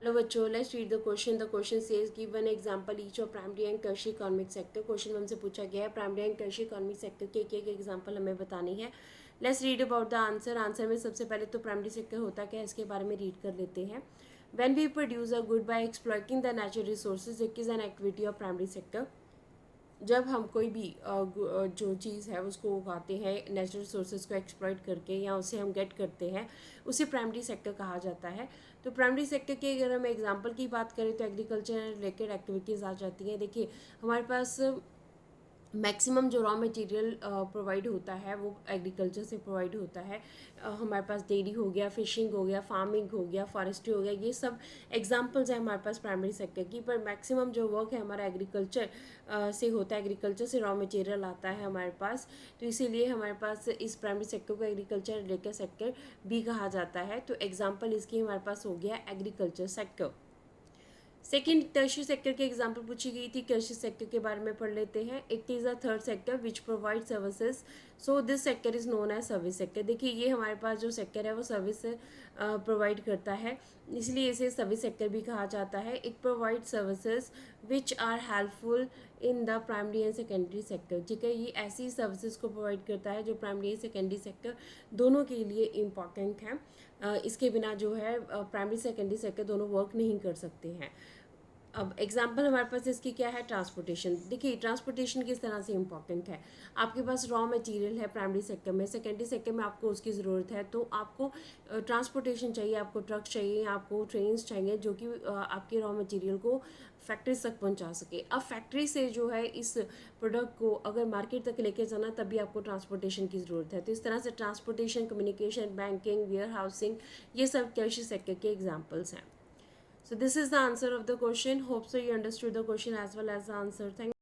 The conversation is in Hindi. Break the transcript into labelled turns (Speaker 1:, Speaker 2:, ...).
Speaker 1: Hello बच्चों, let's read the question. The question says give one example each of primary and tertiary economic sector. Question हमसे पूछा गया है primary and tertiary economic sector के एक एग्जांपल हमें बतानी है. Let's read about the answer. Answer में सबसे पहले तो प्राइमरी सेक्टर होता क्या है इसके बारे में रीड कर लेते हैं. When we produce a good by exploiting the natural resources it is an activity of primary sector. जब हम कोई भी जो चीज़ है उसको उगाते हैं नेचुरल रिसोर्सेज को एक्सप्लॉइट करके या उसे हम गेट करते हैं, उसे प्राइमरी सेक्टर कहा जाता है. तो प्राइमरी सेक्टर के अगर हम एग्जांपल की बात करें तो एग्रीकल्चर रिलेटेड एक्टिविटीज़ आ जाती हैं. देखिए हमारे पास मैक्सिमम जो रॉ मटेरियल प्रोवाइड होता है वो एग्रीकल्चर से प्रोवाइड होता है. हमारे पास डेयरी हो गया, फिशिंग हो गया, फार्मिंग हो गया, फॉरेस्ट्री हो गया, ये सब एग्जांपल्स हैं हमारे पास प्राइमरी सेक्टर की. पर मैक्सिमम जो वर्क है हमारा एग्रीकल्चर से होता है, एग्रीकल्चर से रॉ मटेरियल आता है हमारे पास. तो इसीलिए हमारे पास इस प्राइमरी सेक्टर को एग्रीकल्चर रिलेटेड सेक्टर भी कहा जाता है. तो एग्जाम्पल इसकी हमारे पास हो गया agriculture sector. Second tertiary sector के एग्जांपल पूछी गई थी. टर्शियरी सेक्टर के बारे में पढ़ लेते हैं. It is a third sector which provide services. So this sector is known as service sector. देखिए ये हमारे पास जो सेक्टर है वो सर्विस प्रोवाइड करता है, इसलिए इसे सर्विस सेक्टर भी कहा जाता है. It provide services which are helpful in the primary and secondary sector. ठीक है, ये ऐसी सर्विसेज को प्रोवाइड करता है जो प्राइमरी एंड सेकेंडरी सेक्टर दोनों के लिए इम्पॉर्टेंट है. इसके बिना जो है प्राइमरी सेकेंडरी सेक्टर दोनों वर्क नहीं कर सकते हैं. अब एग्जाम्पल हमारे पास इसकी क्या है, ट्रांसपोर्टेशन. देखिए ट्रांसपोर्टेशन किस तरह से इंपॉर्टेंट है. आपके पास रॉ मटेरियल है प्राइमरी सेक्टर में, सेकेंडरी सेक्टर में आपको उसकी ज़रूरत है, तो आपको ट्रांसपोर्टेशन चाहिए, आपको ट्रक चाहिए, आपको ट्रेन्स चाहिए जो कि आपके रॉ मटेरियल को फैक्ट्री तक पहुंचा सके. अब फैक्ट्री से जो है इस प्रोडक्ट को अगर मार्केट तक लेके जाना तभी आपको ट्रांसपोर्टेशन की ज़रूरत है. तो इस तरह से transportation, communication, banking, warehousing, ये सब टर्शियरी सेक्टर के एग्जाम्पल्स हैं. So this is the answer of the question. Hope so you understood the question as well as the answer. Thank